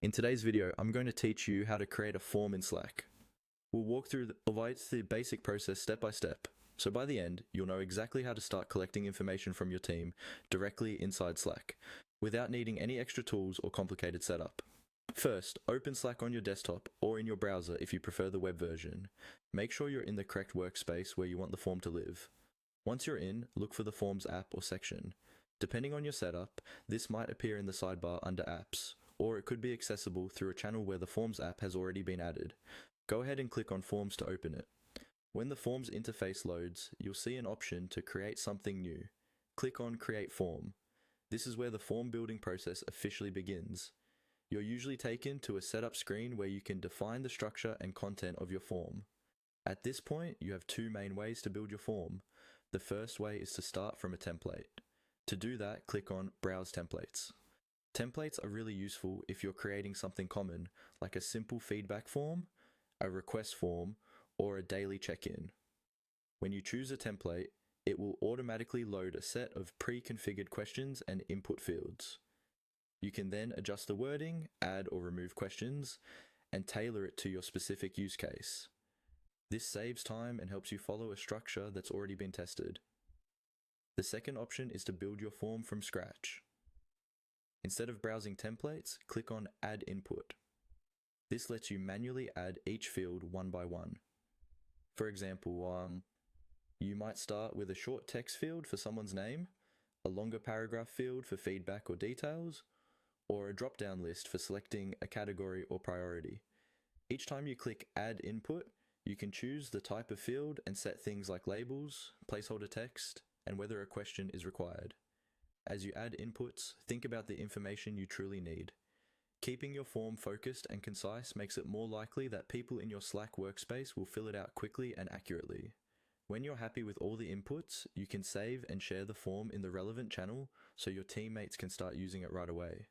In today's video, I'm going to teach you how to create a form in Slack. We'll walk through the basic process step by step, so by the end, you'll know exactly how to start collecting information from your team directly inside Slack, without needing any extra tools or complicated setup. First, open Slack on your desktop or in your browser if you prefer the web version. Make sure you're in the correct workspace where you want the form to live. Once you're in, look for the Forms app or section. Depending on your setup, this might appear in the sidebar under Apps, or it could be accessible through a channel where the Forms app has already been added. Go ahead and click on Forms to open it. When the Forms interface loads, you'll see an option to create something new. Click on Create Form. This is where the form building process officially begins. You're usually taken to a setup screen where you can define the structure and content of your form. At this point, you have two main ways to build your form. The first way is to start from a template. To do that, click on Browse Templates. Templates are really useful if you're creating something common, like a simple feedback form, a request form, or a daily check-in. When you choose a template, it will automatically load a set of pre-configured questions and input fields. You can then adjust the wording, add or remove questions, and tailor it to your specific use case. This saves time and helps you follow a structure that's already been tested. The second option is to build your form from scratch. Instead of browsing templates, click on Add Input. This lets you manually add each field one by one. For example, you might start with a short text field for someone's name, a longer paragraph field for feedback or details, or a drop-down list for selecting a category or priority. Each time you click Add Input, you can choose the type of field and set things like labels, placeholder text, and whether a question is required. As you add inputs, think about the information you truly need. Keeping your form focused and concise makes it more likely that people in your Slack workspace will fill it out quickly and accurately. When you're happy with all the inputs, you can save and share the form in the relevant channel so your teammates can start using it right away.